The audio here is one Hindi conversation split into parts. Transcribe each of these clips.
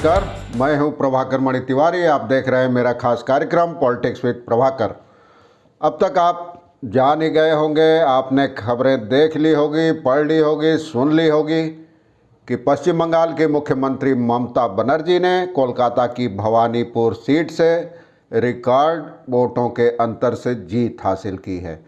नमस्कार, मैं हूं प्रभाकर मणि तिवारी। आप देख रहे हैं मेरा खास कार्यक्रम पॉलिटिक्स विद प्रभाकर। अब तक आप जान ही गए होंगे, आपने खबरें देख ली होगी, पढ़ ली होगी, सुन ली होगी कि पश्चिम बंगाल की मुख्यमंत्री ममता बनर्जी ने कोलकाता की भवानीपुर सीट से रिकॉर्ड वोटों के अंतर से जीत हासिल की है।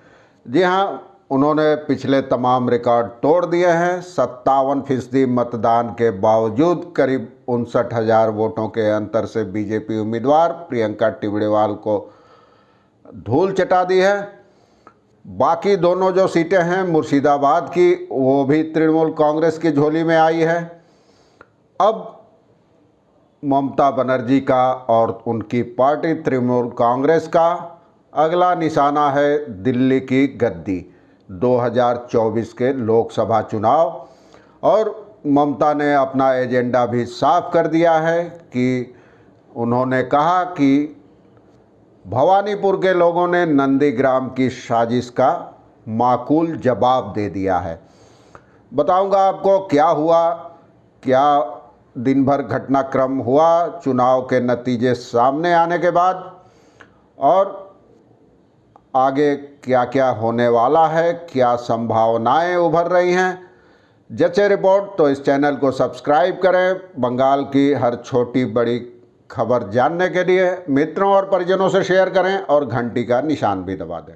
जी हाँ, उन्होंने पिछले तमाम रिकॉर्ड तोड़ दिए हैं। 57% मतदान के बावजूद करीब 59,000 वोटों के अंतर से बीजेपी उम्मीदवार प्रियंका टिबड़ीवाल को धूल चटा दी है। बाकी दोनों जो सीटें हैं मुर्शिदाबाद की, वो भी तृणमूल कांग्रेस की झोली में आई है। अब ममता बनर्जी का और उनकी पार्टी तृणमूल कांग्रेस का अगला निशाना है दिल्ली की गद्दी, 2024 के लोकसभा चुनाव। और ममता ने अपना एजेंडा भी साफ कर दिया है कि उन्होंने कहा कि भवानीपुर के लोगों ने नंदीग्राम की साजिश का माकूल जवाब दे दिया है। बताऊंगा आपको क्या हुआ, क्या दिन भर घटनाक्रम हुआ चुनाव के नतीजे सामने आने के बाद, और आगे क्या क्या होने वाला है, क्या संभावनाएं उभर रही हैं। जैसे रिपोर्ट तो इस चैनल को सब्सक्राइब करें। बंगाल की हर छोटी बड़ी खबर जानने के लिए मित्रों और परिजनों से शेयर करें और घंटी का निशान भी दबा दें।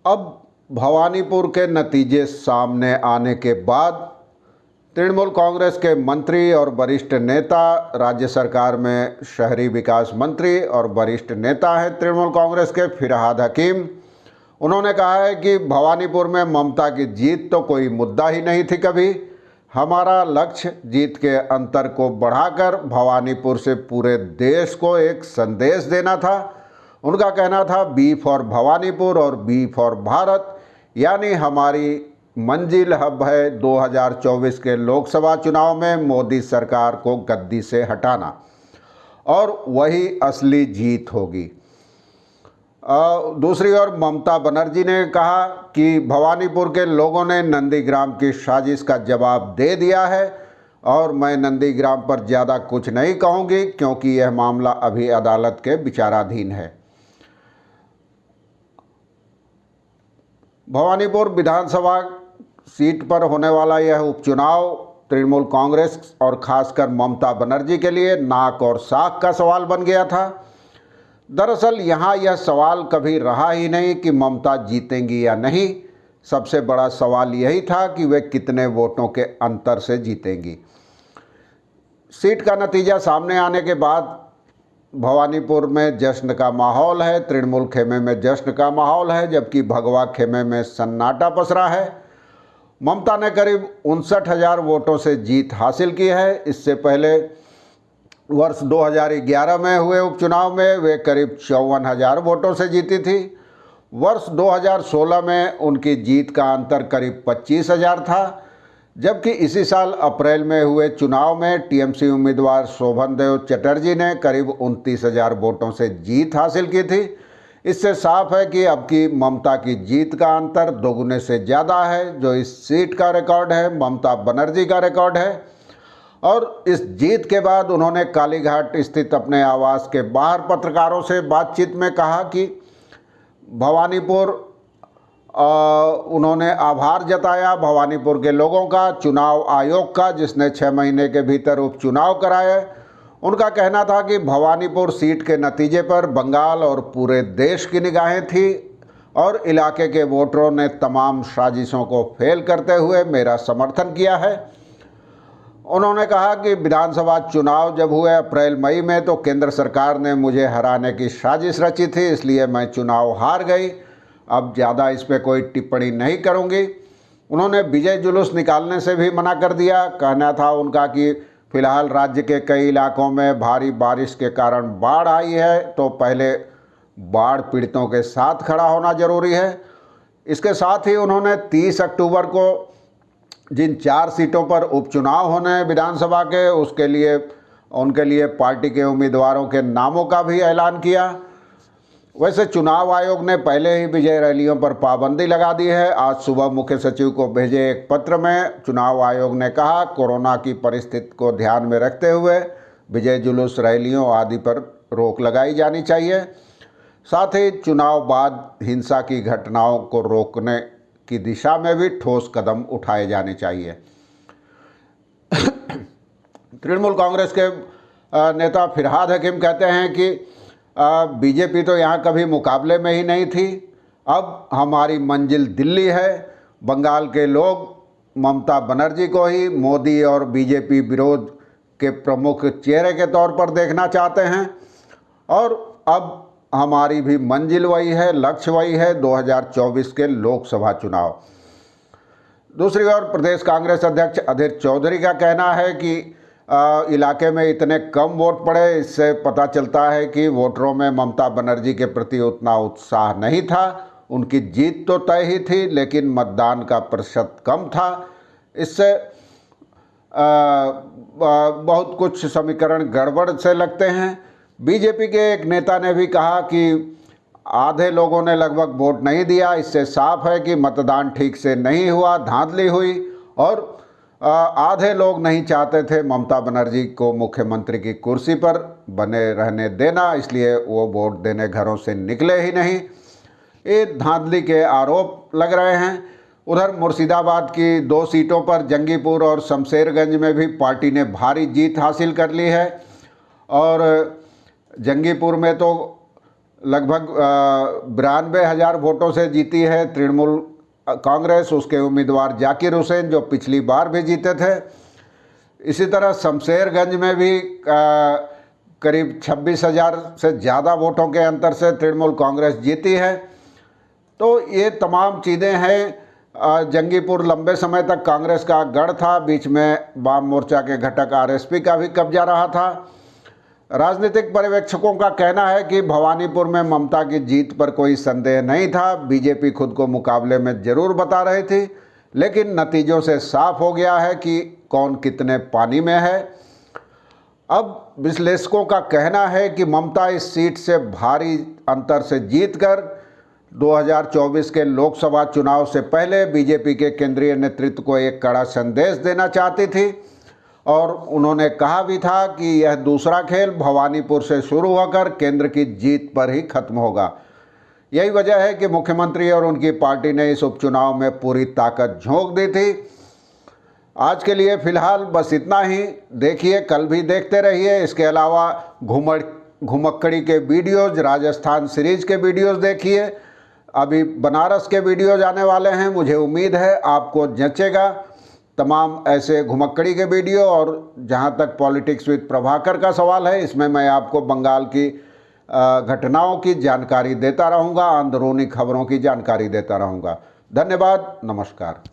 अब भवानीपुर के नतीजे सामने आने के बाद तृणमूल कांग्रेस के मंत्री और वरिष्ठ नेता, राज्य सरकार में शहरी विकास मंत्री और वरिष्ठ नेता हैं तृणमूल कांग्रेस के फिरहाद हकीम, उन्होंने कहा है कि भवानीपुर में ममता की जीत तो कोई मुद्दा ही नहीं थी कभी। हमारा लक्ष्य जीत के अंतर को बढ़ाकर भवानीपुर से पूरे देश को एक संदेश देना था। उनका कहना था बी फॉर भवानीपुर और बी फॉर भारत, यानी हमारी मंजिल हब है 2024 के लोकसभा चुनाव में मोदी सरकार को गद्दी से हटाना, और वही असली जीत होगी। दूसरी ओर ममता बनर्जी ने कहा कि भवानीपुर के लोगों ने नंदीग्राम की साजिश का जवाब दे दिया है, और मैं नंदीग्राम पर ज़्यादा कुछ नहीं कहूँगी क्योंकि यह मामला अभी अदालत के विचाराधीन है। भवानीपुर विधानसभा सीट पर होने वाला यह उपचुनाव तृणमूल कांग्रेस और खासकर ममता बनर्जी के लिए नाक और साख का सवाल बन गया था। दरअसल यहाँ यह सवाल कभी रहा ही नहीं कि ममता जीतेंगी या नहीं। सबसे बड़ा सवाल यही था कि वे कितने वोटों के अंतर से जीतेंगी। सीट का नतीजा सामने आने के बाद भवानीपुर में जश्न का माहौल है, तृणमूल खेमे में जश्न का माहौल है, जबकि भगवा खेमे में सन्नाटा पसरा है। ममता ने करीब 59,000 वोटों से जीत हासिल की है। इससे पहले वर्ष 2011 में हुए उपचुनाव में वे करीब 54,000 वोटों से जीती थी। वर्ष 2016 में उनकी जीत का अंतर करीब 25,000 था, जबकि इसी साल अप्रैल में हुए चुनाव में टीएमसी उम्मीदवार शोभनदेव चटर्जी ने करीब 29,000 वोटों से जीत हासिल की थी। इससे साफ है कि अब की ममता की जीत का अंतर दोगुने से ज़्यादा है। जो इस सीट का रिकॉर्ड है ममता बनर्जी का रिकॉर्ड है। और इस जीत के बाद उन्होंने कालीघाट स्थित अपने आवास के बाहर पत्रकारों से बातचीत में कहा कि भवानीपुर उन्होंने आभार जताया भवानीपुर के लोगों का, चुनाव आयोग का, जिसने 6 महीने के भीतर उपचुनाव कराए। उनका कहना था कि भवानीपुर सीट के नतीजे पर बंगाल और पूरे देश की निगाहें थी, और इलाके के वोटरों ने तमाम साजिशों को फेल करते हुए मेरा समर्थन किया है। उन्होंने कहा कि विधानसभा चुनाव जब हुए अप्रैल मई में तो केंद्र सरकार ने मुझे हराने की साजिश रची थी, इसलिए मैं चुनाव हार गई। अब ज़्यादा इस पर कोई टिप्पणी नहीं करूंगी। उन्होंने विजय जुलूस निकालने से भी मना कर दिया। कहना था उनका कि फिलहाल राज्य के कई इलाकों में भारी बारिश के कारण बाढ़ आई है, तो पहले बाढ़ पीड़ितों के साथ खड़ा होना जरूरी है। इसके साथ ही उन्होंने 30 अक्टूबर को जिन 4 सीटों पर उपचुनाव होने हैं विधानसभा के, उसके लिए उनके लिए पार्टी के उम्मीदवारों के नामों का भी ऐलान किया। वैसे चुनाव आयोग ने पहले ही विजय रैलियों पर पाबंदी लगा दी है। आज सुबह मुख्य सचिव को भेजे एक पत्र में चुनाव आयोग ने कहा, कोरोना की परिस्थिति को ध्यान में रखते हुए विजय जुलूस, रैलियों आदि पर रोक लगाई जानी चाहिए। साथ ही चुनाव बाद हिंसा की घटनाओं को रोकने की दिशा में भी ठोस कदम उठाए जाने चाहिए। तृणमूल कांग्रेस के नेता फिरहाद हकीम कहते हैं कि बीजेपी तो यहाँ कभी मुकाबले में ही नहीं थी, अब हमारी मंजिल दिल्ली है। बंगाल के लोग ममता बनर्जी को ही मोदी और बीजेपी विरोध के प्रमुख चेहरे के तौर पर देखना चाहते हैं और अब हमारी भी मंजिल वही है, लक्ष्य वही है, 2024 के लोकसभा चुनाव। दूसरी ओर प्रदेश कांग्रेस अध्यक्ष अधीर चौधरी का कहना है कि इलाके में इतने कम वोट पड़े, इससे पता चलता है कि वोटरों में ममता बनर्जी के प्रति उतना उत्साह नहीं था। उनकी जीत तो तय ही थी, लेकिन मतदान का प्रतिशत कम था। इससे बहुत कुछ समीकरण गड़बड़ से लगते हैं। बीजेपी के एक नेता ने भी कहा कि आधे लोगों ने लगभग वोट नहीं दिया, इससे साफ है कि मतदान ठीक से नहीं हुआ, धांधली हुई और आधे लोग नहीं चाहते थे ममता बनर्जी को मुख्यमंत्री की कुर्सी पर बने रहने देना, इसलिए वो वोट देने घरों से निकले ही नहीं। ये धांधली के आरोप लग रहे हैं। उधर मुर्शिदाबाद की 2 सीटों पर जंगीपुर और शमशेरगंज में भी पार्टी ने भारी जीत हासिल कर ली है और जंगीपुर में तो लगभग 92,000 वोटों से जीती है तृणमूल कांग्रेस, उसके उम्मीदवार जाकिर हुसैन जो पिछली बार भी जीते थे। इसी तरह शमशेरगंज में भी करीब 26,000 से ज़्यादा वोटों के अंतर से तृणमूल कांग्रेस जीती है। तो ये तमाम चीज़ें हैं। जंगीपुर लंबे समय तक कांग्रेस का गढ़ था, बीच में वाम मोर्चा के घटक आरएसपी का भी कब्जा रहा था। राजनीतिक पर्यवेक्षकों का कहना है कि भवानीपुर में ममता की जीत पर कोई संदेह नहीं था। बीजेपी खुद को मुकाबले में जरूर बता रही थी, लेकिन नतीजों से साफ हो गया है कि कौन कितने पानी में है। अब विश्लेषकों का कहना है कि ममता इस सीट से भारी अंतर से जीतकर 2024 के लोकसभा चुनाव से पहले बीजेपी के केंद्रीय नेतृत्व को एक कड़ा संदेश देना चाहती थी और उन्होंने कहा भी था कि यह दूसरा खेल भवानीपुर से शुरू होकर केंद्र की जीत पर ही खत्म होगा। यही वजह है कि मुख्यमंत्री और उनकी पार्टी ने इस उपचुनाव में पूरी ताकत झोंक दी थी। आज के लिए फ़िलहाल बस इतना ही। देखिए, कल भी देखते रहिए। इसके अलावा घुमक्कड़ी के वीडियोज़, राजस्थान सीरीज़ के वीडियोज़ देखिए। अभी बनारस के वीडियोज़ आने वाले हैं, मुझे उम्मीद है आपको जचेगा। तमाम ऐसे घुमक्कड़ी के वीडियो और जहाँ तक पॉलिटिक्स विद प्रभाकर का सवाल है, इसमें मैं आपको बंगाल की घटनाओं की जानकारी देता रहूँगा, अंदरूनी खबरों की जानकारी देता रहूँगा। धन्यवाद, नमस्कार।